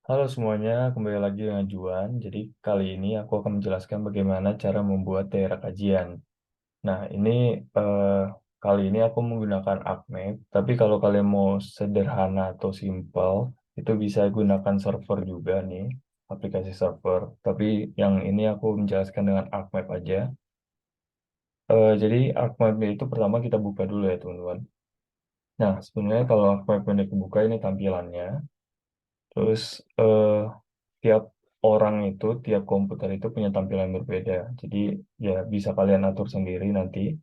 Halo semuanya, kembali lagi dengan Juan. Jadi kali ini aku akan menjelaskan bagaimana cara membuat daerah kajian. Nah, kali ini aku menggunakan Arcmap, tapi kalau kalian mau sederhana atau simpel, itu bisa gunakan server juga nih, aplikasi server. Tapi yang ini aku menjelaskan dengan Arcmap aja. Jadi Arcmap itu pertama kita buka dulu ya teman-teman. Nah, sebenarnya kalau Arcmap ini dibuka ini tampilannya. Terus tiap orang itu, tiap komputer itu punya tampilan berbeda. Jadi ya bisa kalian atur sendiri nanti.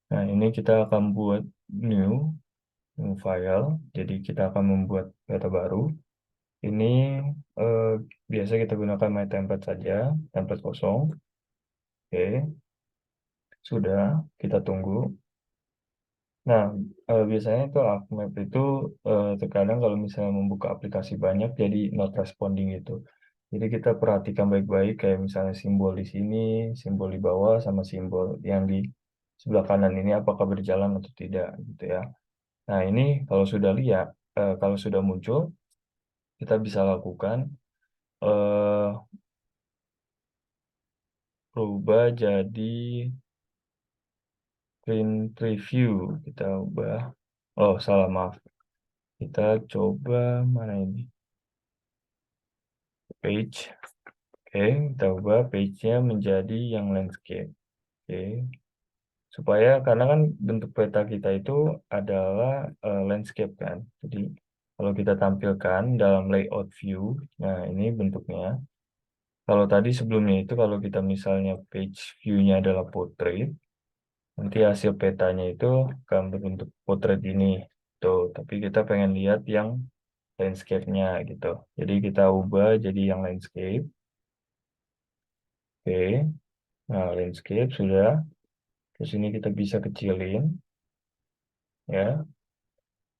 Nah ini kita akan buat new file. Jadi kita akan membuat data baru. Ini eh, biasa kita gunakan my template saja, template kosong. Oke, sudah kita tunggu. Nah, biasanya itu Akmap itu terkadang kalau misalnya membuka aplikasi banyak jadi not responding itu. Jadi kita perhatikan baik-baik kayak misalnya simbol di sini, simbol di bawah, sama simbol yang di sebelah kanan ini apakah berjalan atau tidak gitu ya. Nah, ini kalau sudah muncul, kita bisa lakukan eh, rubah jadi print preview. Kita ubah, oh salah maaf. Kita coba mana ini? Page. Oke, kita ubah page-nya menjadi yang landscape. Oke, supaya karena kan bentuk peta kita itu adalah landscape kan. Jadi kalau kita tampilkan dalam layout view, nah ini bentuknya. Kalau tadi sebelumnya itu kalau kita misalnya page view-nya adalah portrait, nanti hasil petanya itu akan berbentuk portrait ini. Tuh, tapi kita pengen lihat yang landscape-nya gitu. Jadi kita ubah jadi yang landscape. Oke, nah landscape sudah. Terus ini kita bisa kecilin, ya.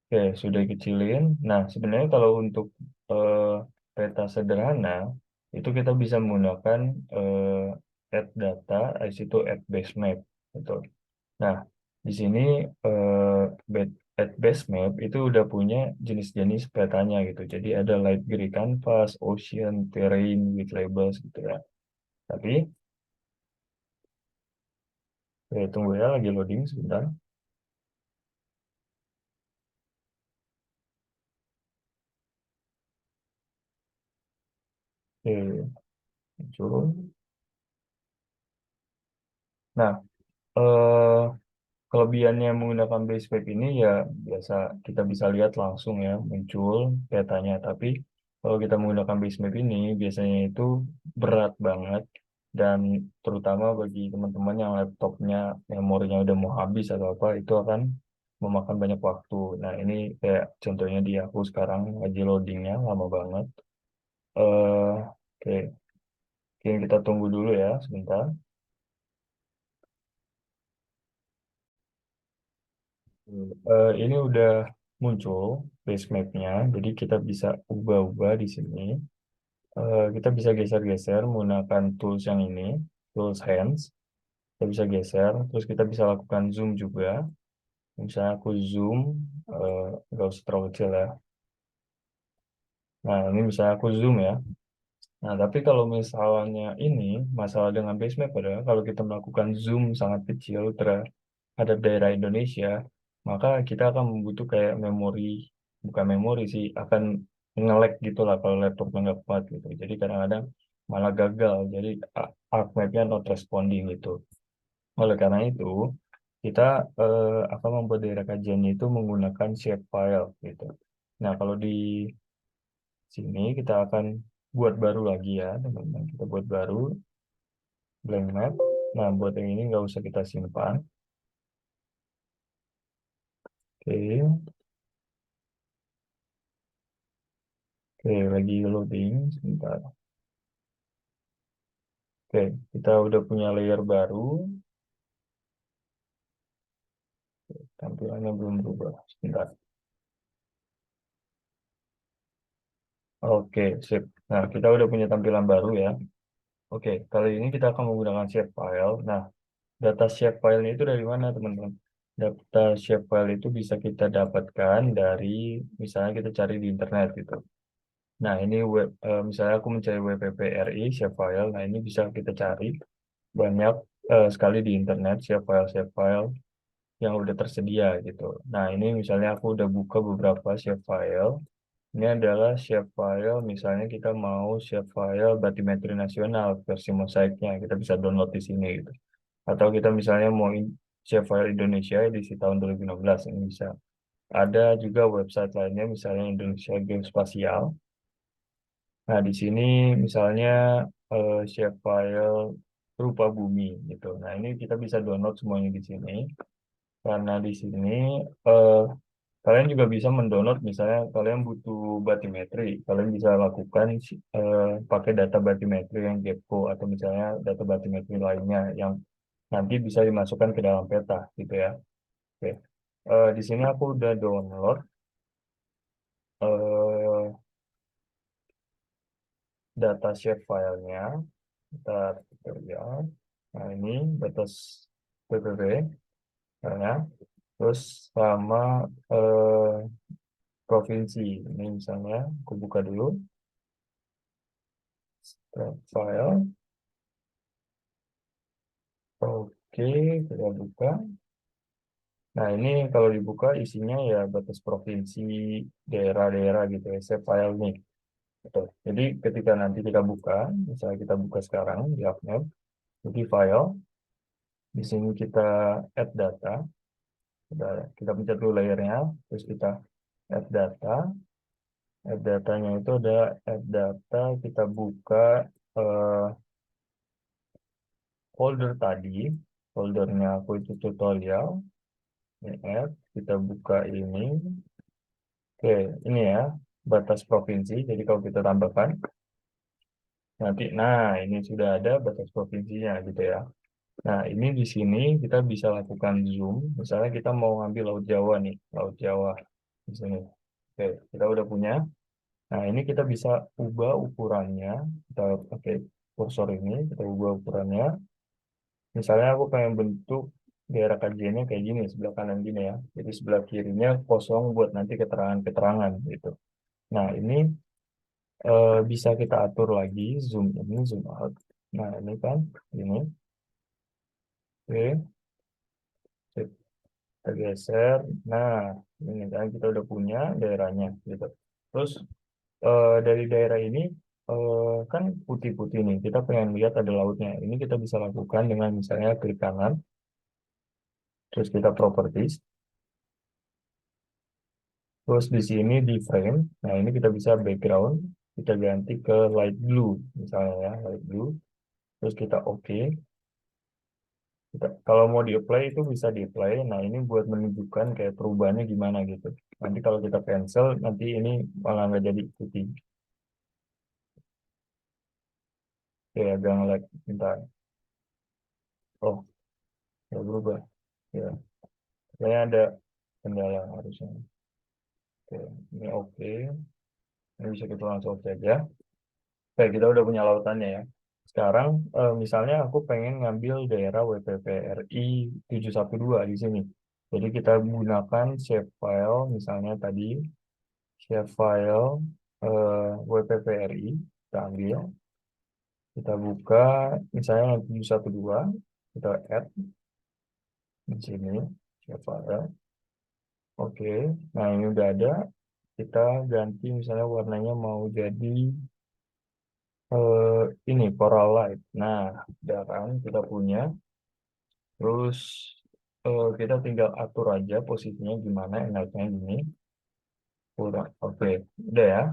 Oke, sudah kecilin. Nah, sebenarnya kalau untuk eh, peta sederhana, itu kita bisa menggunakan add data, di situ add base map. Gitu. Nah, di sini add base map itu udah punya jenis-jenis petanya gitu. Jadi ada light gray canvas, ocean, terrain, with labels gitu ya. Tapi, tunggu ya, lagi loading sebentar. Oke, muncul. Nah, eh, kelebihannya menggunakan base map ini ya biasa kita bisa lihat langsung ya muncul petanya. Tapi kalau kita menggunakan base map ini biasanya itu berat banget dan terutama bagi teman-teman yang laptopnya memorinya udah mau habis atau apa itu akan memakan banyak waktu. Nah ini kayak contohnya di aku sekarang lagi loadingnya lama banget. Oke, Oke, kita tunggu dulu ya sebentar. Ini udah muncul base map-nya, jadi kita bisa ubah-ubah di sini. Kita bisa geser-geser menggunakan tools yang ini, tools hands. Kita bisa geser, terus kita bisa lakukan zoom juga. Misalnya aku zoom, nggak usah terlalu kecil ya. Nah, ini misalnya aku zoom ya. Nah, tapi kalau misalnya ini, masalah dengan base map adalah kalau kita melakukan zoom sangat kecil terhadap daerah Indonesia, maka kita akan membutuh kayak memori, bukan memori sih, akan nge-lag gitu lah kalau laptopnya nggak kuat gitu. Jadi kadang-kadang malah gagal, jadi ArcMap-nya not responding gitu. Oleh karena itu, kita akan membuat daerah kajiannya itu menggunakan shapefile gitu. Nah, kalau di sini kita akan buat baru lagi ya, teman-teman. Kita buat baru, blank map. Nah, buat yang ini nggak usah kita simpan. Oke, oke, lagi loading sebentar. Oke, kita udah punya layer baru. Tampilannya belum berubah. Sebentar. Oke, sip. Nah, kita udah punya tampilan baru ya. Oke, kali ini kita akan menggunakan shapefile. Nah, data shapefile itu dari mana, teman-teman? Data shapefile itu bisa kita dapatkan dari, misalnya kita cari di internet gitu. Nah, ini misalnya aku mencari WPPRI shapefile. Nah, ini bisa kita cari banyak sekali di internet shapefile yang udah tersedia gitu. Nah, ini misalnya aku udah buka beberapa shapefile. Ini adalah shapefile, misalnya kita mau shapefile batimetri nasional versi mosaiknya, kita bisa download di sini gitu. Atau kita misalnya mau shapefile Indonesia edisi tahun 2016, ini bisa. Ada juga website lainnya, misalnya Indonesia Geospasial. Nah, di sini misalnya shapefile berupa bumi gitu. Nah, ini kita bisa download semuanya di sini. Karena di sini eh, kalian juga bisa mendownload, misalnya kalian butuh batimetri, kalian bisa lakukan pakai data batimetri yang GEPCO atau misalnya data batimetri lainnya yang nanti bisa dimasukkan ke dalam peta gitu ya. Oke. Di sini aku udah download eh, data shape filenya. Kita lihat. Nah, ini batas PPB ya. Terus sama eh, provinsi. Ini misalnya aku buka dulu file. Oke, kita buka. Nah, ini kalau dibuka isinya ya batas provinsi, daerah-daerah gitu ya, save file nih. Gitu. Jadi ketika nanti kita buka, misalnya kita buka sekarang di AppNet, di file, di sini kita add data, kita pencet dulu layernya, terus kita add data, add datanya itu ada add data, kita buka eh, folder tadi, foldernya aku itu tutorial, ini add, kita buka ini, oke, ini ya, batas provinsi, jadi kalau kita tambahkan, nanti, nah ini sudah ada batas provinsinya gitu ya. Nah, ini di sini kita bisa lakukan zoom. Misalnya kita mau ngambil Laut Jawa nih, Laut Jawa di sini. Oke, kita udah punya. Nah, ini kita bisa ubah ukurannya. Kita pakai kursor ini, kita ubah ukurannya. Misalnya aku pengen bentuk daerah kajiannya kayak gini, sebelah kanan gini ya. Jadi sebelah kirinya kosong buat nanti keterangan-keterangan gitu. Nah, ini bisa kita atur lagi zoom ini, zoom out. Nah, ini kan, ini. Oke, kita geser. Nah, ini kan kita udah punya daerahnya gitu. Terus dari daerah ini kan putih-putih nih. Kita pengen lihat ada lautnya. Ini kita bisa lakukan dengan misalnya klik kanan, terus kita properties, terus di sini di frame. Nah, ini kita bisa background, kita ganti ke light blue misalnya ya, light blue. Terus kita oke. Kalau mau di-apply itu bisa di-apply. Nah, ini buat menunjukkan kayak perubahannya gimana gitu. Nanti kalau kita cancel, nanti ini malah nggak jadi putih. Kayak agak nge-lag. Bentar. Oh, ya berubah. Ya, kayaknya ada kendala harusnya. Oke, ini oke. Ini bisa kita langsung oke aja. Oke, kita udah punya lautannya ya. Sekarang, misalnya aku pengen ngambil daerah WPPRI 712 di sini. Jadi kita gunakan shapefile, misalnya tadi shapefile WPPRI, kita ambil, kita buka, misalnya yang 712, kita add di sini, shapefile. Oke, nah ini udah ada. Kita ganti misalnya warnanya mau jadi ini coral light. Nah, udah kan kita punya. Terus kita tinggal atur aja posisinya gimana enaknya gini. Udah, oke, udah ya.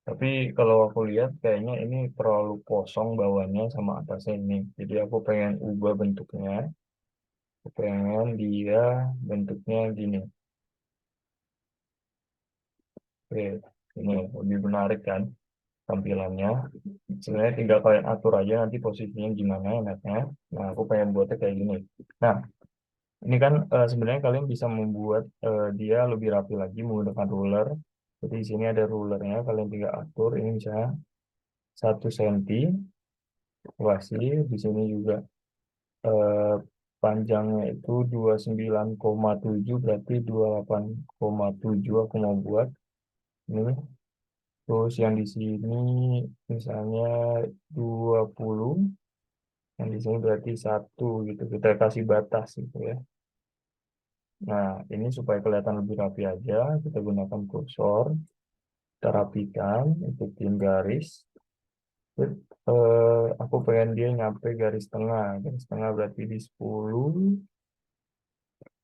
Tapi kalau aku lihat kayaknya ini terlalu kosong bawahnya sama atasnya ini. Jadi aku pengen ubah bentuknya. Aku pengen dia bentuknya gini. Oke, ini lebih menarik kan tampilannya. Sebenarnya tinggal kalian atur aja nanti posisinya gimana enaknya. Nah, aku pengen buatnya kayak gini. Nah, ini kan sebenarnya kalian bisa membuat dia lebih rapi lagi menggunakan ruler. Jadi di sini ada rulernya, kalian tinggal atur. Ini misalnya 1 cm luasnya. Di sini juga eh, panjangnya itu 29,7 berarti 28,7 aku mau buat ini. Terus yang di sini misalnya 20, yang di sini berarti satu gitu. Kita kasih batas gitu ya. Nah, ini supaya kelihatan lebih rapi aja, kita gunakan kursor, kita rapikan, ikutin garis. Terus, aku pengen dia nyampe garis tengah. Garis tengah berarti di 10,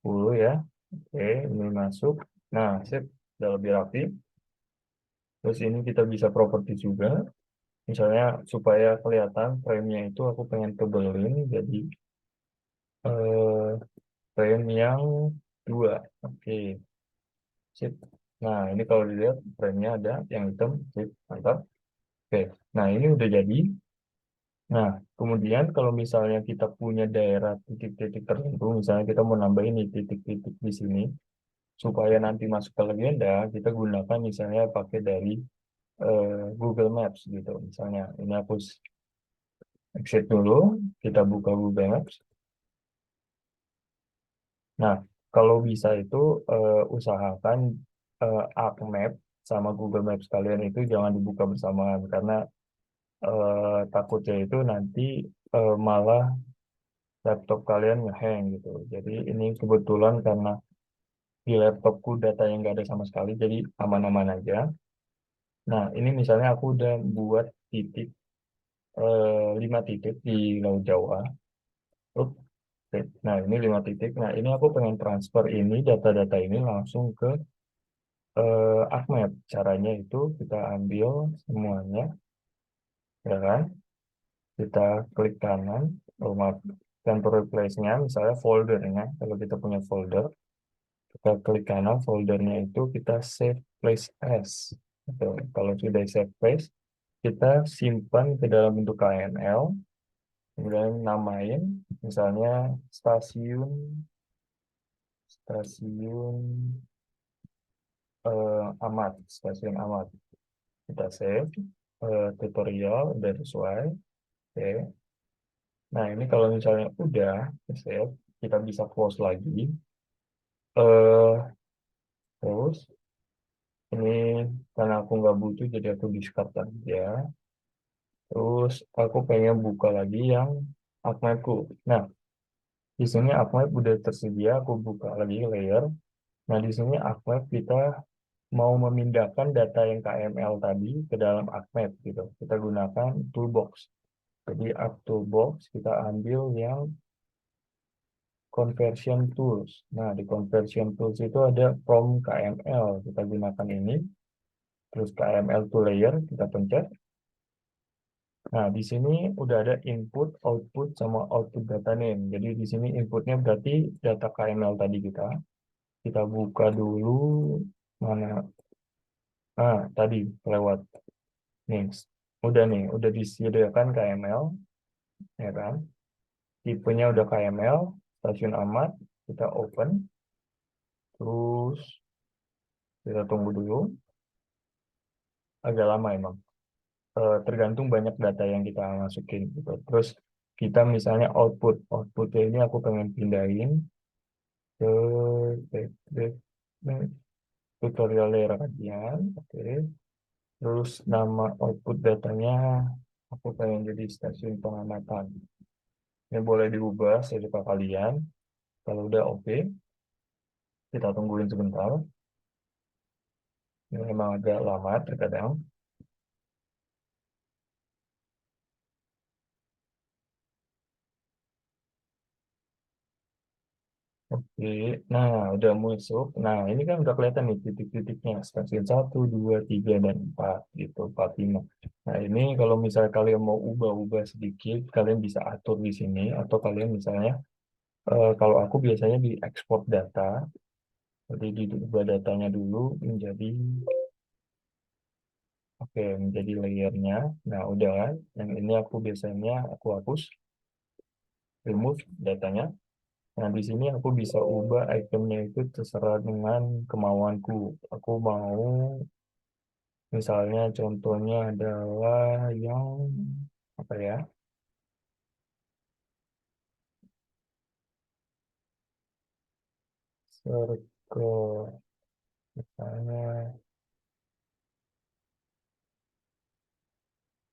10 ya. Oke, ini masuk. Nah, sip, udah lebih rapi. Terus ini kita bisa properti juga. Misalnya supaya kelihatan frame-nya itu aku pengen tebelin jadi eh, frame yang dua. Oke, sip. Nah, ini kalau dilihat frame-nya ada yang hitam, sip, mantap. Oke, nah ini udah jadi. Nah, kemudian kalau misalnya kita punya daerah titik-titik tertentu, misalnya kita mau nambahin nih titik-titik di sini, supaya nanti masuk ke legenda, kita gunakan misalnya pakai dari Google Maps gitu. Misalnya, ini aku exit dulu, kita buka Google Maps. Nah, kalau bisa itu usahakan Map sama Google Maps kalian itu jangan dibuka bersamaan karena takutnya itu nanti malah laptop kalian ngehang gitu. Jadi ini kebetulan karena di laptopku data yang nggak ada sama sekali, jadi aman-aman aja. Nah, ini misalnya aku udah buat titik 5 titik di Laut Jawa. Up, nah, ini 5 titik. Nah, ini aku pengen transfer ini data-data ini langsung ke Ahmad. Caranya itu kita ambil semuanya, ya kan? Kita klik kanan, maaf, temporary place-nya, misalnya foldernya. Kalau kita punya folder, kita klik kanan, foldernya itu kita save place as. Gitu. Kalau sudah save place, kita simpan ke dalam bentuk KML, kemudian namain, misalnya stasiun, stasiun stasiun Amat. Kita save, tutorial udah sesuai. Oke. Nah, ini kalau misalnya udah save, kita bisa close lagi. Eh, terus ini karena aku nggak butuh, jadi aku discard aja. Terus aku pengen buka lagi yang Archive-ku. Nah, di sini Archive udah tersedia, aku buka lagi layer. Nah, di sini Archive kita mau memindahkan data yang KML tadi ke dalam Archive gitu. Kita gunakan toolbox. Jadi Add Toolbox kita ambil yang Conversion Tools. Nah, di Conversion Tools itu ada from KML. Kita gunakan ini. Terus KML to layer, kita pencet. Nah, di sini udah ada input, output, sama output data name. Jadi di sini inputnya berarti data KML tadi kita. Kita buka dulu mana. Ah, tadi lewat nih. Udah disediakan KML, ya kan? Tipenya udah KML, stasiun amat, kita open. Terus kita tunggu dulu. Agak lama emang. Tergantung banyak data yang kita masukin gitu. Terus kita misalnya outputnya ini aku pengen pindahin ke tutorial layer kajian, oke. Terus nama output datanya aku pengen jadi stasiun pengamatan. Ini boleh diubah sesuka kalian. Kalau udah oke, kita tungguin sebentar. Ini memang agak lama terkadang. Oke, nah udah masuk. Nah, ini kan udah kelihatan nih titik-titiknya. Stasiun satu, 2, 3, dan 4 gitu, 4, 5. Nah, ini kalau misalnya kalian mau ubah-ubah sedikit, kalian bisa atur di sini. Atau kalian misalnya, kalau aku biasanya di export data, jadi diubah datanya dulu menjadi, oke, menjadi layernya. Nah, udah kan. Yang ini aku biasanya aku hapus, remove datanya. Nah, di sini aku bisa ubah itemnya itu terserah dengan kemauanku. Aku mau, misalnya contohnya adalah yang apa ya? Circle, misalnya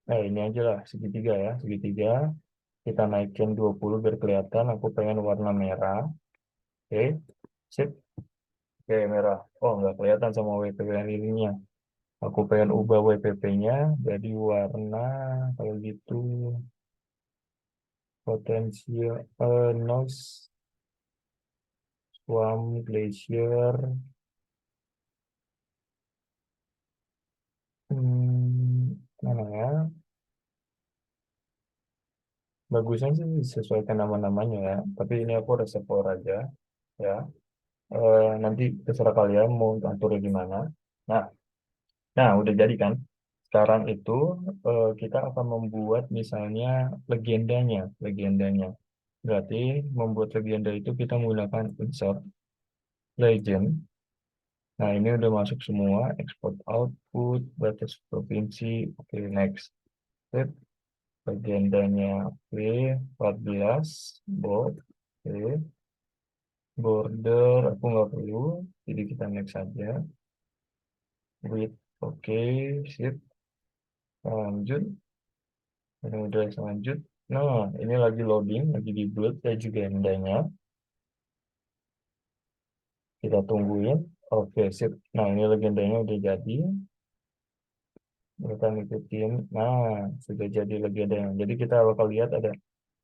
Nah, ini aja lah, segitiga ya, segitiga. Kita naikin 20 biar kelihatan, aku pengen warna merah. Oke, sip. Oke, merah. Oh, nggak kelihatan sama WPP yang ininya. Aku pengen ubah WPP-nya jadi warna, kalau gitu, potensial noise, swamp, glacier. Mana ya? Bagusnya sih sesuaikan nama-namanya ya. Tapi ini aku reservoir aja ya. Nanti terserah kalian mau atur di mana. Nah, nah udah jadi kan. Sekarang itu kita akan membuat misalnya legendanya, legendanya. Berarti membuat legenda itu kita menggunakan insert legend. Nah, ini udah masuk semua, export output, batas provinsi. Oke, next. Sip. Legendanya oke, 14 bold. Oke, border aku nggak perlu, jadi kita next saja. Width oke, sip. Lanjut, ini udah lanjut. Nah, ini lagi loading, lagi di build ya juga endanya. Kita tungguin. Oke, sip. Nah, ini legendanya udah jadi. Kita ngikutin. Nah, sudah jadi legendanya. Jadi kita bakal lihat ada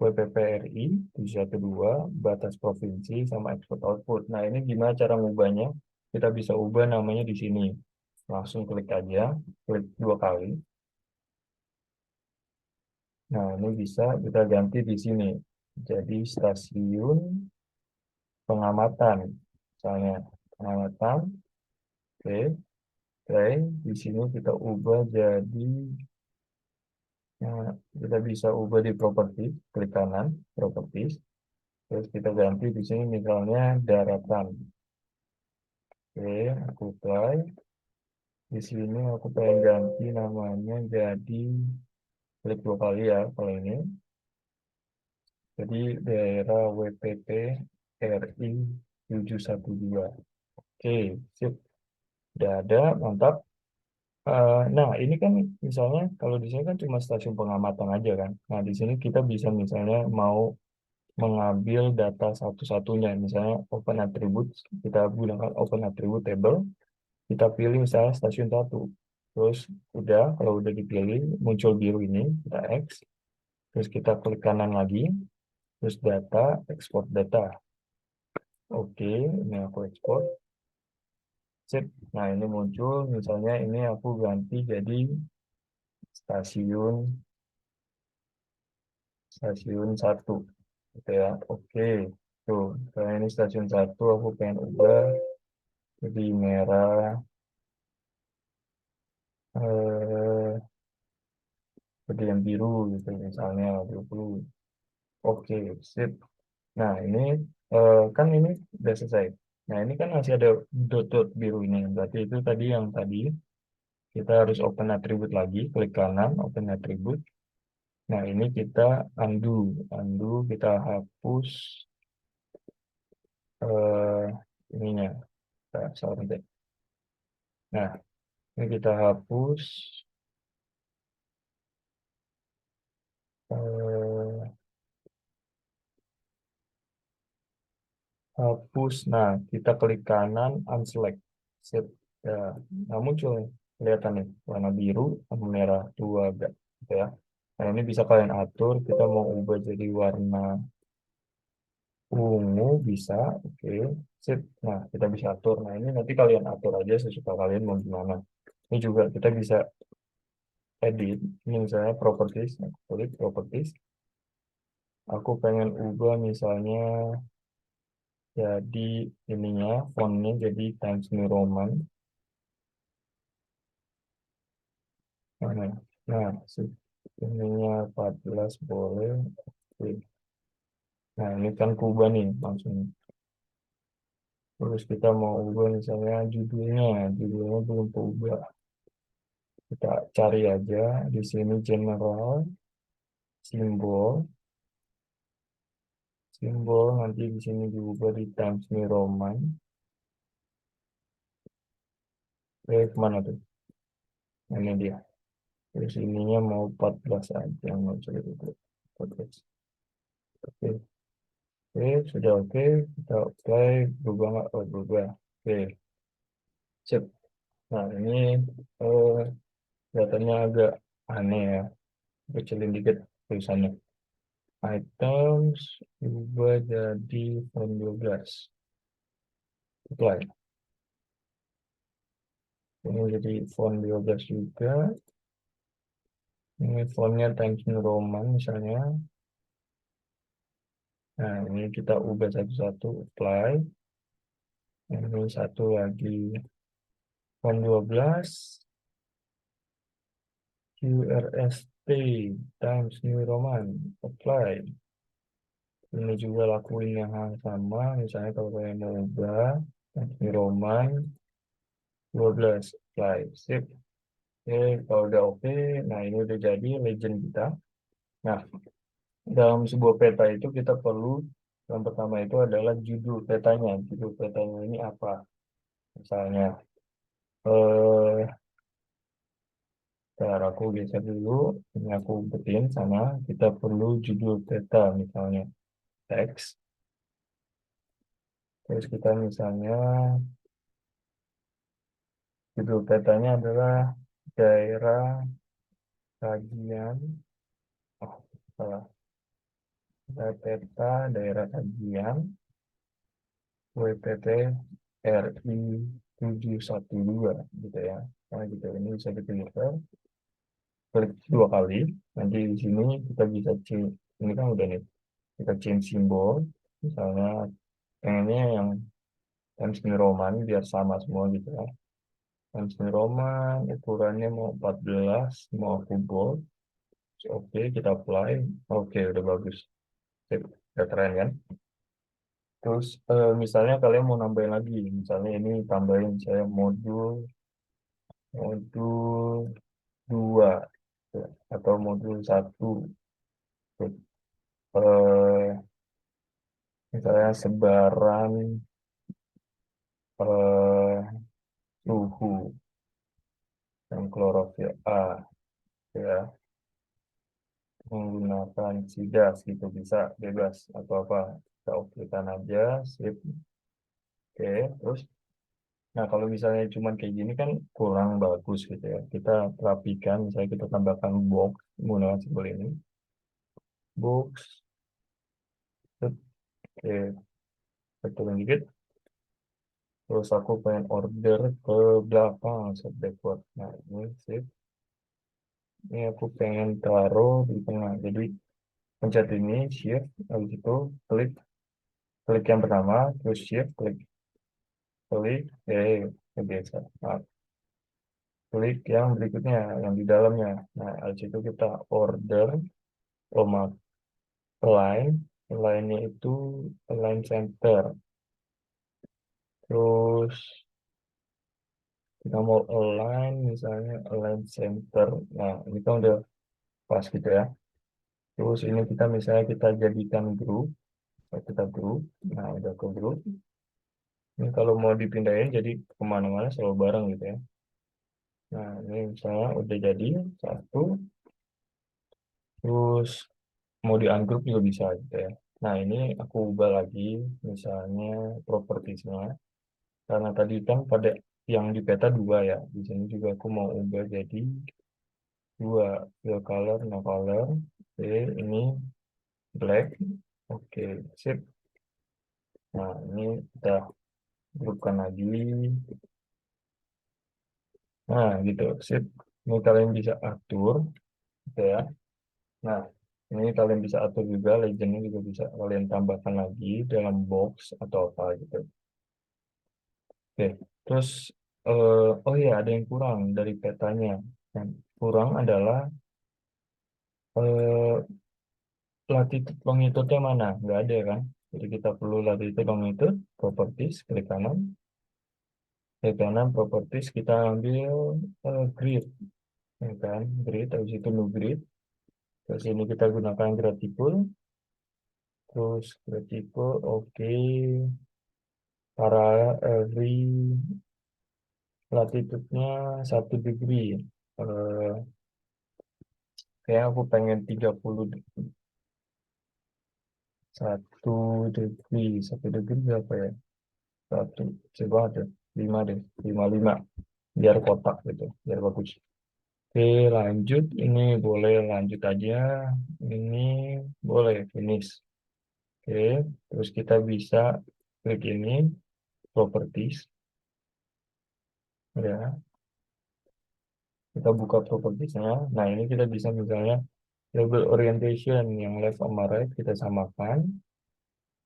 WPPRI 712, batas provinsi, sama export output. Nah, ini gimana cara ngubahnya? Kita bisa ubah namanya di sini. Langsung klik aja, klik 2 kali. Nah, ini bisa kita ganti di sini. Jadi stasiun pengamatan. Misalnya pengamatan, oke, play. Di sini kita ubah jadi, kita bisa ubah di properti, klik kanan, properties. Terus kita ganti di sini misalnya daratan. Oke, aku play. Di sini aku pengen ganti namanya jadi, klik 2 kali ya kalau ini. Jadi daerah WPP RI 712. Oke, sip. Udah ada, mantap. Nah, ini kan misalnya kalau di sini kan cuma stasiun pengamatan aja kan. Nah, di sini kita bisa misalnya mau mengambil data satu-satunya, misalnya open attribute, kita gunakan open attribute table, kita pilih misalnya stasiun satu. Terus udah, kalau udah dipilih, muncul biru ini, kita X, terus kita klik kanan lagi, terus data, export data. Oke, ini aku export. Sip. Nah, ini muncul, misalnya ini aku ganti jadi stasiun stasiun satu. Gitu ya. Oke. Tuh, karena ini stasiun satu, aku pengen ubah jadi merah, eh, seperti yang biru gitu misalnya 20. Oke, sip. Nah, ini kan ini udah selesai. Nah, ini kan masih ada dot-dot biru ini. Berarti itu tadi yang tadi kita harus open attribute lagi, klik kanan, open attribute. Nah, ini kita undo. Undo kita hapus eh ininya. Sorry deh. Nah, ini kita hapus eh, hapus. Nah, kita klik kanan, unselect. Sip. Ya, nah muncul nih. Kelihatan nih, warna biru sama merah dua agak. Gitu ya. Nah, ini bisa kalian atur. Kita mau ubah jadi warna ungu, bisa. Oke. Sip. Nah, kita bisa atur. Nah, ini nanti kalian atur aja sesuka kalian mau gimana. Ini juga kita bisa edit. Ini misalnya properties. Nah, klik properties. Aku pengen ubah misalnya jadi ininya, fontnya jadi Times New Roman. Nah, nah, ininya 14 boleh. Oke. Nah, ini kan kubah nih langsung. Terus kita mau ubah misalnya judulnya. Judulnya belum ubah. Kita cari aja di sini general, simbol, simbol nanti di sini diubah di Times New Roman. Kemana tuh? Nah, ini dia. Terus ininya mau 14 aja, mau coba itu 14. Oke, oke, sudah oke. Kita apply, berubah nggak? Oh, berubah. Oke, sip. Nah, ini eh, kelihatannya agak aneh ya. Kecilin dikit tulisannya. Items berubah jadi font 12. Apply. Ini jadi font 12 juga. Ini fontnya Times New Roman misalnya. Nah, ini kita ubah satu-satu, apply. Ini satu lagi, font 12, QRST, Times New Roman, apply. Ini juga lakuin yang hal sama, misalnya kalau kalian mau ubah, Times New Roman, 12, apply, sip. Oke, kalau udah oke, nah ini udah jadi legend kita. Nah, dalam sebuah peta itu kita perlu, yang pertama itu adalah judul petanya. Judul petanya ini apa? Misalnya, eh, ntar aku geser dulu, ini aku umpetin sama, kita perlu judul peta, misalnya teks. Terus kita misalnya, judul petanya adalah daerah kajian, oh salah, peta daerah kajian, WPT RI 712 gitu ya. Nah gitu, ini bisa kita klik dua kali. Nanti di sini kita bisa change, ini kan udah nih, kita change simbol, misalnya pengennya yang Times New Roman biar sama semua gitu ya. Times New Roman ukurannya mau 14, mau aku bold. Oke, kita apply. Oke, udah bagus. Sip, udah keren kan? Terus misalnya kalian mau nambahin lagi, misalnya ini tambahin saya modul modul 2 ya, atau modul 1. Eh, misalnya sebaran eh, suhu yang klorofil A ya, menggunakan sidas gitu, bisa bebas atau apa, kita okekan aja, sip. Oke, terus nah kalau misalnya cuman kayak gini kan kurang bagus gitu ya, kita rapikan, misalnya kita tambahkan box menggunakan simbol ini, box. Oke, betul dikit. Terus aku pengen order ke belakang, set backward. Nah ini sip, ini aku pengen taruh di tengah, jadi pencet ini shift, habis itu klik klik yang pertama, terus shift klik klik kebiasaan. Nah, klik yang berikutnya, yang di dalamnya. Nah, habis itu kita order koma align, align-nya itu align center. Terus kita mau align, misalnya align center. Nah, ini kan udah pas gitu ya. Terus ini kita misalnya kita jadikan grup, kita grup. Nah, udah ke grup. Ini kalau mau dipindahin jadi kemana-mana selalu bareng gitu ya. Nah, ini misalnya udah jadi satu. Terus mau di ungroup juga bisa gitu ya. Nah, ini aku ubah lagi, misalnya propertiesnya. Karena tadi kan pada yang di peta dua ya, di sini juga aku mau ubah jadi dua, fill color, no color. Oke, ini black. Oke, sip. Nah, ini kita grupkan lagi. Nah, gitu, sip. Ini kalian bisa atur, gitu ya. Nah, ini kalian bisa atur juga, legendnya juga bisa kalian tambahkan lagi dalam box atau apa gitu. Oke, terus oh iya ada yang kurang dari petanya. Yang kurang adalah eh, latitude longitude mana? Nggak ada kan? Jadi kita perlu latitude longitude, properties, klik kanan. Klik kanan, properties, kita ambil grid. Ya kan? Grid, habis itu new grid. Terus ini kita gunakan gratical. Terus gratical, oke. Para every latitude-nya 1 degree. Eh, Kayak aku pengen 31 degree. 1 degree berapa ya? Satu, coba ada 5 deh, 55 biar kotak gitu, biar bagus. Oke, lanjut. Ini boleh lanjut aja. Ini boleh finish. Oke, terus kita bisa klik ini, properties. Ya, kita buka propertiesnya. Nah, ini kita bisa misalnya label orientation yang left sama right kita samakan.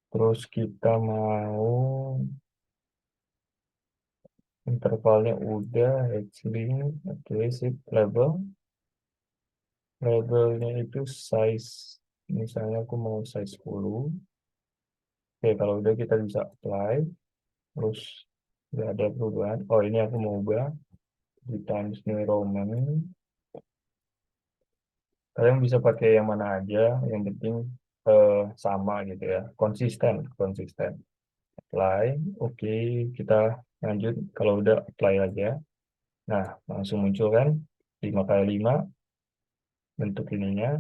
Terus kita mau intervalnya udah, hatchling, oke, sip, label. Labelnya itu size, misalnya aku mau size 10. Oke, kalau udah kita bisa apply. Terus nggak ada perubahan. Oh, ini aku mau ubah di Times New Roman. Kalian bisa pakai yang mana aja, yang penting sama gitu ya, konsisten, konsisten. Apply, oke, kita lanjut. Kalau udah apply aja. Nah, langsung muncul kan 5 kali 5 bentuk ininya.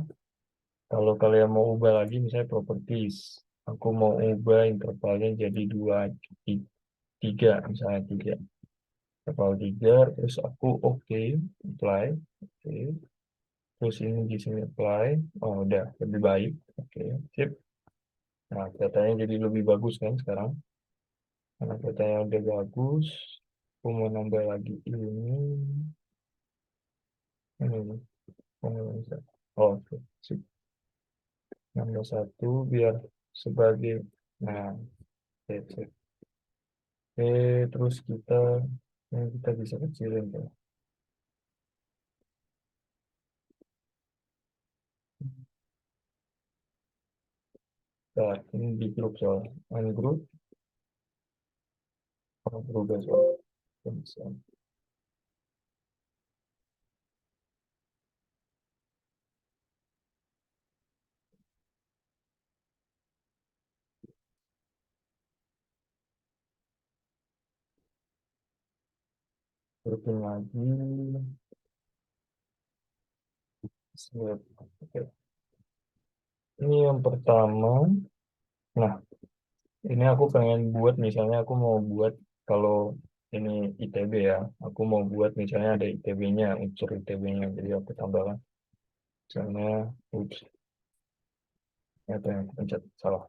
Kalau kalian mau ubah lagi, misalnya properties, aku mau ubah intervalnya jadi 2, 3, misalnya 3. Interval 3, terus aku oke, apply, oke. Terus ini di sini apply, oh udah, lebih baik, oke, sip. Nah, katanya jadi lebih bagus kan sekarang. Karena katanya udah bagus, aku mau nambah lagi ini, bisa. Oh, oke, sip. Nambah satu biar sebagai, nah, oke, sip. Oke, terus kita bisa kecilin ya. Nah, ini di grup soal ungroup, berubah soal bisa. Grupin lagi, sip. Oke. Ini yang pertama. Nah, ini aku pengen buat, misalnya aku mau buat, kalau ini ITB ya, aku mau buat misalnya ada ITB-nya, unsur ITB-nya, jadi aku tambahkan. Misalnya, ups, ternyata yang aku pencet salah.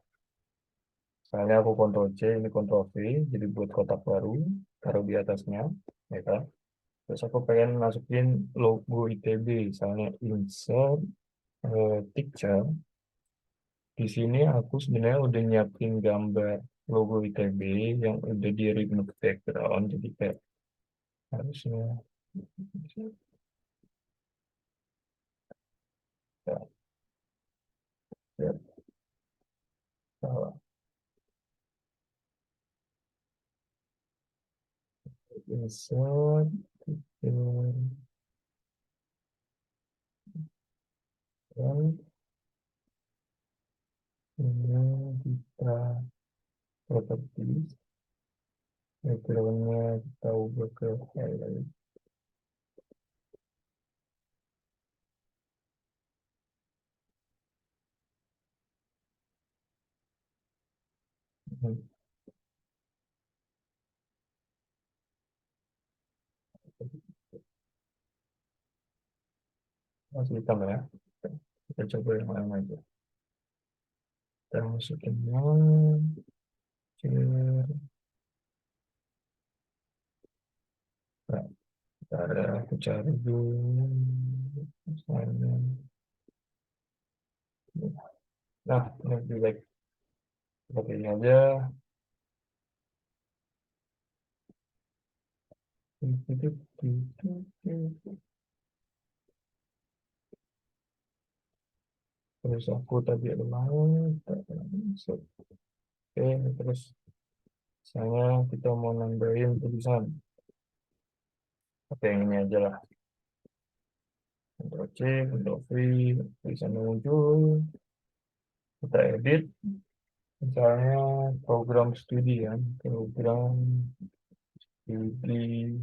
Misalnya aku Ctrl C, ini Ctrl V, jadi buat kotak baru, taruh di atasnya, ya kan? Terus aku pengen masukin logo ITB, misalnya insert picture. Di sini aku sebenarnya udah nyiapin gambar logo ITB yang udah di remove background, jadi kayak harusnya ya, ya, salah. Insert picture, dan ini kita properties, backgroundnya kita ubah ke highlight. Masih hitam ya. Kita coba yang lain aja. Kita masukin share. Nah, cara aku cari dulu. Misalnya. Nah, ini lebih baik seperti ini aja. Terus aku tadi ada mau. Oke, terus misalnya kita mau nambahin tulisan. Oke, yang ini aja lah. Ctrl C, Ctrl V, tulisannya muncul. Kita edit. Misalnya program studi kan, program studi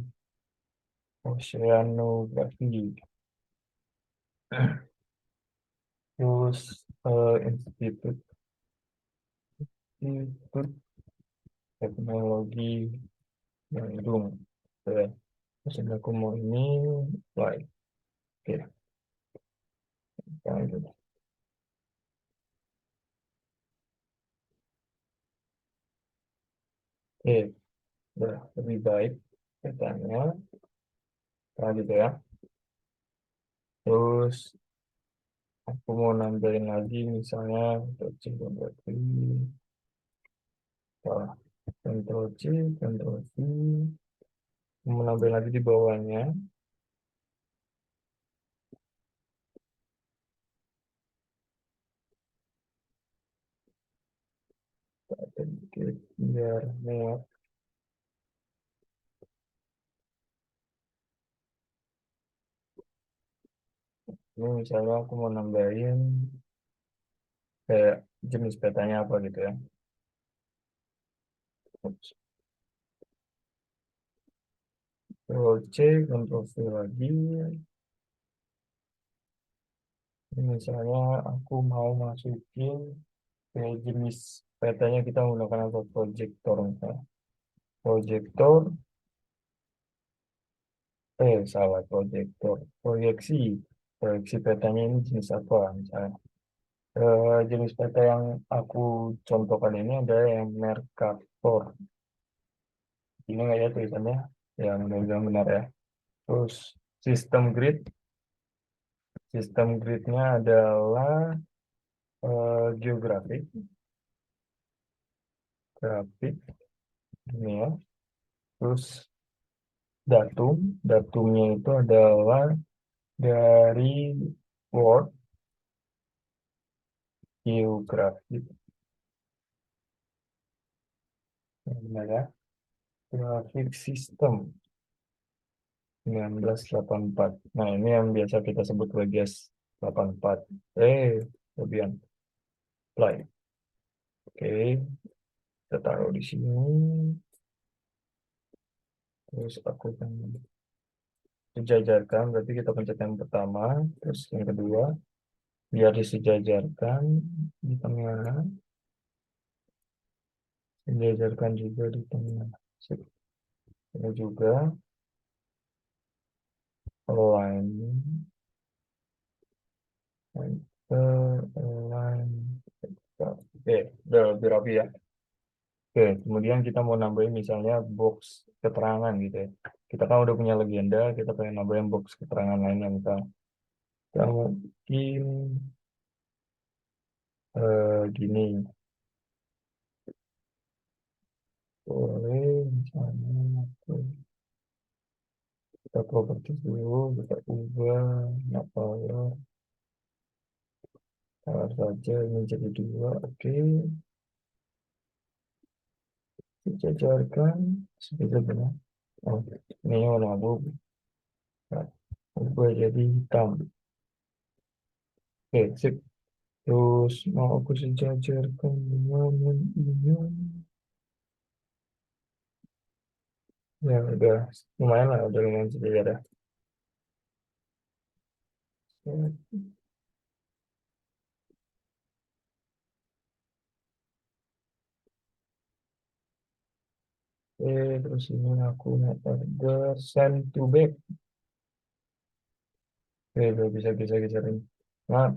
oceanografi. terus Institut Institut Teknologi Bandung. Oke, terus ini aku mau ini apply. Oke, yang itu. Oke, udah lebih baik katanya. Nah, gitu ya. Terus aku mau nambahin lagi misalnya Ctrl berarti Ctrl C, Ctrl V, mau nambahin lagi di bawahnya. Sedikit biar muat. Ini misalnya aku mau nambahin kayak jenis petanya apa gitu ya. Ctrl C, Ctrl V lagi. Ini misalnya aku mau masukin ke jenis petanya kita menggunakan apa proyektor misalnya. Proyektor, salah proyektor. Proyeksi. Proyeksi petanya ini jenis apa misalnya. Jenis peta yang aku contohkan ini ada yang Mercator. Ini nggak ya tulisannya? Ya mudah-mudahan benar ya. Terus sistem grid. Sistem gridnya adalah geografik, grafik, ini ya. Terus datum. Datumnya itu adalah dari Word, geografik, yang benar ya. Grafik sistem 1984. Nah, ini yang biasa kita sebut WGS 84. Kemudian play. Oke, kita taruh di sini. Terus aku akan sejajarkan. Berarti kita pencet yang pertama, terus yang kedua, biar disejajarkan di tengah, sejajarkan juga di tengah. Sip. Ini juga align, align. Oke, udah lebih rapi ya. Oke, kemudian kita mau nambahin misalnya box keterangan gitu ya. Kita kan udah punya legenda, kita pengen nambahin box keterangan lain yang kita mungkin gini, boleh misalnya kita properties dulu, kita ubah apa ya, taruh saja ini jadi dua, oke, dijajarkan seperti benar. Oh, ini warna abu, nah, ubah jadi hitam. Oke, sip. Terus mau aku sejajarkan dengan yang ini. Ya udah lumayan lah, udah lumayan sejajar ya. Terus ini aku mau order send to back. Udah bisa bisa geserin. Nah,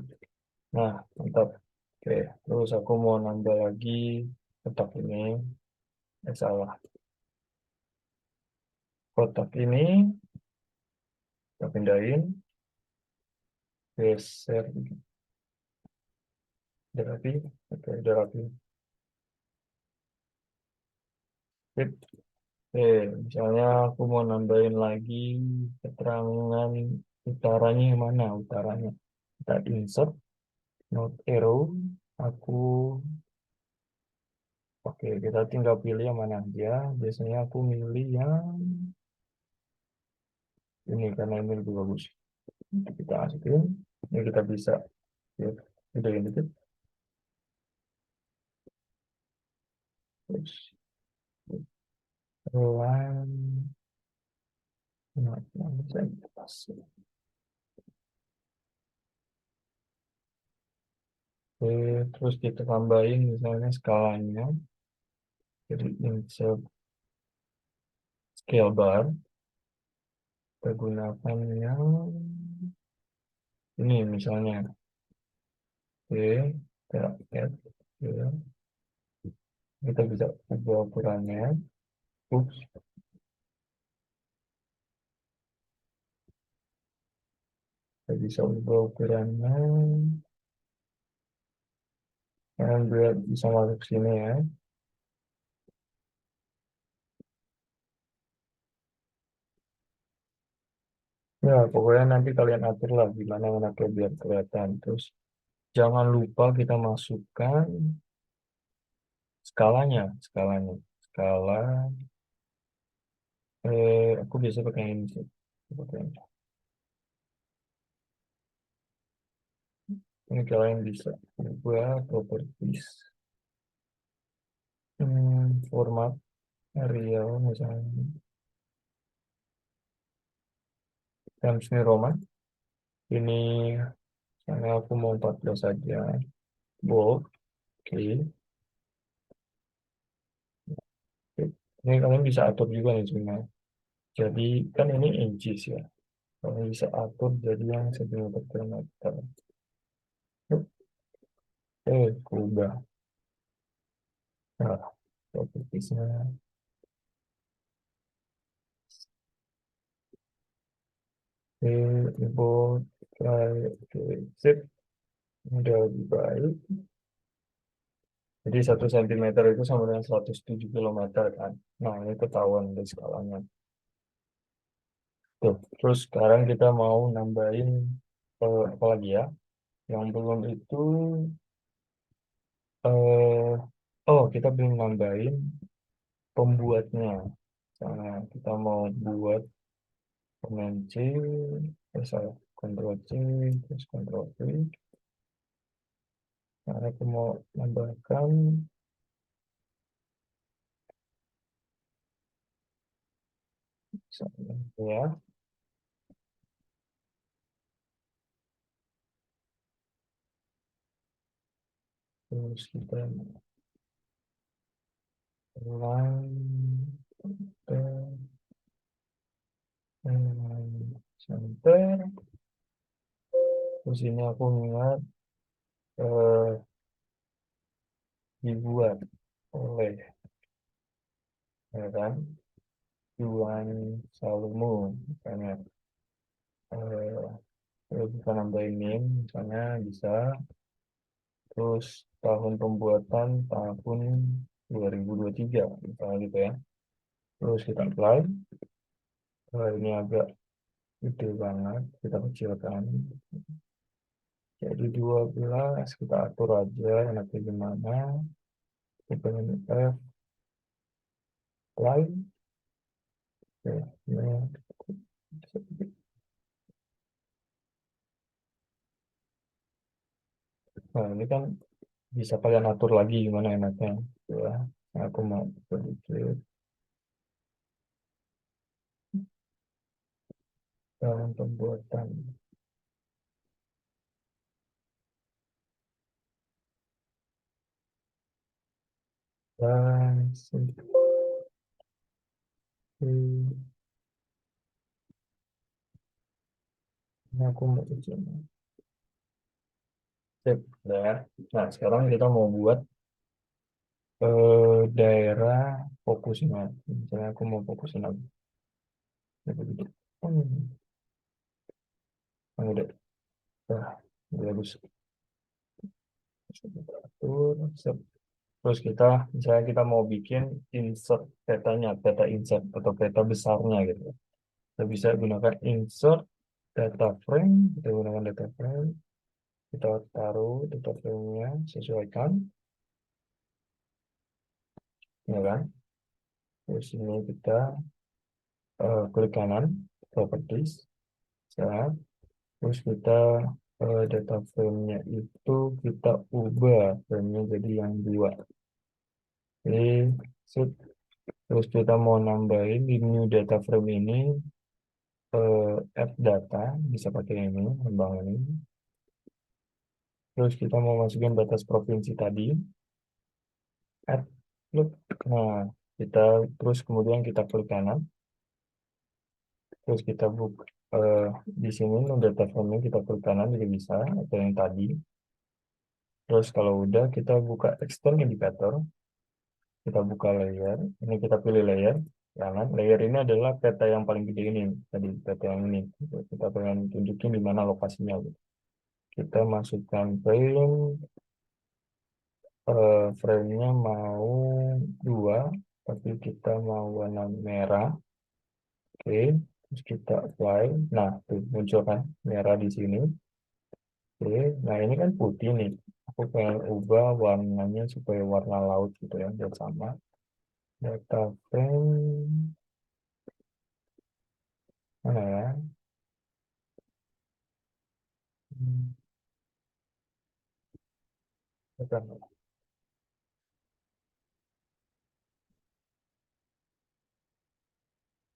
nah mantap. Oke, terus aku mau nambah lagi kotak ini. Salah. Kotak ini kita pindahin, geser, udah rapi. Oke, udah rapi. Sip. Oke, misalnya aku mau nambahin lagi keterangan utaranya yang mana utaranya. Kita insert, note arrow. Aku, oke, kita tinggal pilih yang mana aja. Biasanya aku milih yang ini karena ini lebih bagus. Kita masukin, ini kita bisa ya, udah ini dikit. Terus align, nah, nah, saya pas. Oke, terus kita tambahin misalnya skalanya, jadi insert scale bar, kita gunakan yang ini misalnya. Oke, kita add, ya. Kita bisa ubah ukurannya. Ups, kita bisa ubah ukurannya. Kalian biar bisa masuk sini ya. Ya, pokoknya nanti kalian atur lah gimana enaknya biar kelihatan. Terus jangan lupa kita masukkan skalanya, skalanya. Skala, aku biasa pakai ini sih. Pakai ini. Ini kalian bisa ubah properties. Format Arial misalnya. Times New Roman. Ini misalnya aku mau 14 saja. Bold. Oke. Oke. Ini kalian bisa atur juga nih sebenarnya. Jadi kan ini inches ya. Kalian bisa atur jadi yang sentimeter per meter. Kubah. Nah, propertiesnya. Ibu oke, sip. Udah lebih baik. Jadi 1 cm itu sama dengan 107 kilometer kan. Nah, ini ketahuan dari skalanya. Tuh, terus sekarang kita mau nambahin apa lagi ya? Yang belum itu, eh, oh kita belum nambahin pembuatnya. Misalnya kita mau buat Command C, salah, Ctrl C, terus Ctrl V. Nah, aku mau tambahkan misalnya ya, terus kita line center, terus ini aku ingat eh, dibuat oleh ya kan Juan Salomo misalnya, kita nambahin name misalnya bisa, terus tahun pembuatan tahun 2023 misalnya gitu ya, terus kita apply. Ini agak gede banget, kita kecilkan jadi 12, kita atur aja enaknya gimana. Kita ini F line ya, ini. Nah ini kan bisa kalian atur lagi gimana enaknya ya. Nah, aku mau sedikit dalam pembuatan dan ini aku mau izin. Sip, ya. Nah sekarang kita mau buat daerah fokusnya. Misalnya aku mau fokusin lagi. Gitu, gitu. Yang udah, nah, bagus. Atur, sip. Terus kita, misalnya kita mau bikin insert petanya, peta insert atau peta besarnya gitu. Kita bisa gunakan insert data frame, kita gunakan data frame, kita taruh data frame-nya, sesuaikan, ya kan? Terus ini kita klik kanan, properties, set. Terus kita data frame-nya itu kita ubah frame-nya jadi yang dua. Oke, set. Terus kita mau nambahin di new data frame ini add data, bisa pakai ini, kembang ini. Terus kita mau masukin batas provinsi tadi, add, look. Nah, kita terus kemudian kita klik kanan, terus kita buka di sini data frame kita klik kanan juga bisa, atau yang tadi. Terus kalau udah kita buka extend indicator, kita buka layer, ini kita pilih layer kanan. Layer ini adalah peta yang paling gede ini, tadi peta yang ini. Gitu. Kita pengen tunjukin di mana lokasinya. Gitu. Kita masukkan frame, frame-nya mau dua, tapi kita mau warna merah. Oke, terus kita apply. Nah, tuh muncul kan merah di sini. Oke, nah ini kan putih nih. Aku pengen ubah warnanya supaya warna laut gitu ya, biar sama. Data frame mana ya? Hmm, bukan.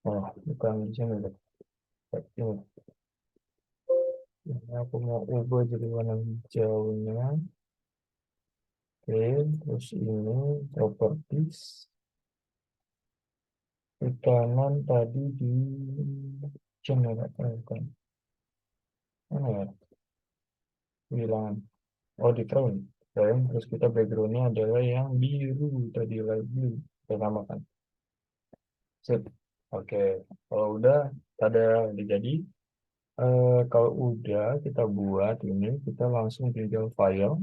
Oh, bukan di sini deh. Ini. Ini aku mau ubah jadi warna hijaunya. Oke, terus ini properties. Di kanan tadi di channel apa bukan? Mana ya? Bilangan. Oh, di frame. Frame, terus kita backgroundnya adalah yang biru tadi light blue. Kita tambahkan. Sip. Oke, kalau udah ada udah jadi. Kalau udah kita buat ini, kita langsung tinggal file,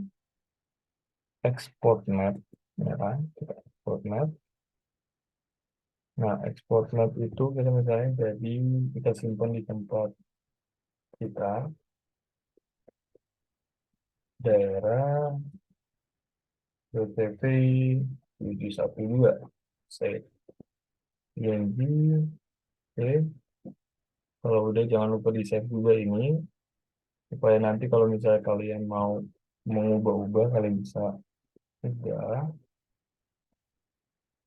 export map, ya kan? Kita export map. Nah, export map itu kita misalnya jadi kita simpan di tempat kita, daerah BTV 712, save. PNG, oke. Kalau udah jangan lupa di save juga ini, supaya nanti kalau misalnya kalian mau mengubah-ubah, kalian bisa juga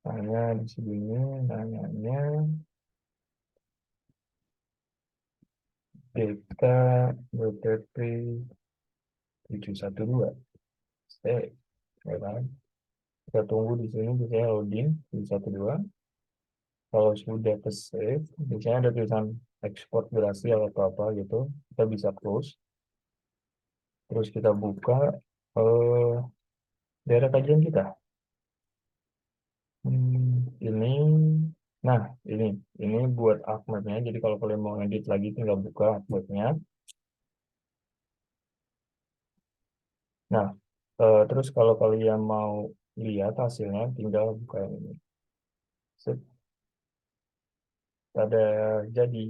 tanya di sini, nanyanya data BTP 712, save, ya kan? Kita tunggu di sini, biasanya loading 712. Kalau sudah ke save, biasanya ada tulisan export berhasil atau apa gitu, kita bisa close. Terus kita buka eh, daerah kajian kita. Ini, nah ini buat Ahmadnya. Jadi kalau kalian mau edit lagi, tinggal buka Ahmadnya. Nah, terus kalau kalian mau lihat hasilnya, tinggal buka yang ini. Set, ada jadi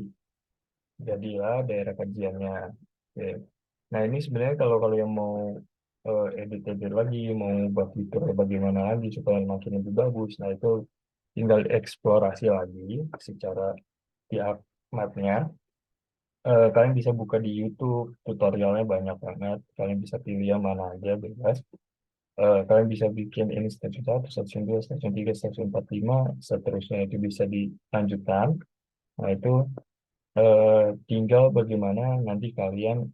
jadilah daerah kajiannya. Oke. Nah ini sebenarnya kalau kalian mau edit-edit lagi, mau ubah fitur bagaimana lagi supaya makin lebih bagus, nah itu tinggal eksplorasi lagi secara di mapnya. Kalian bisa buka di YouTube, tutorialnya banyak banget. Kalian bisa pilih yang mana aja bebas. Kalian bisa bikin ini stasiun 1, stasiun 2, stasiun 3, stasiun 4, 5, seterusnya itu bisa dilanjutkan. Nah itu tinggal bagaimana nanti kalian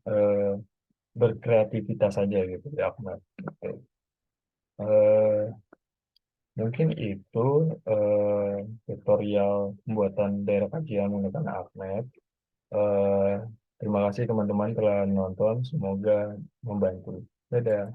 berkreativitas saja gitu ya Ahmad. Oke. Eh, Mungkin itu eh, tutorial pembuatan daerah kajian menggunakan Ahmed. Eh, Terima kasih teman-teman telah nonton, semoga membantu. Dadah.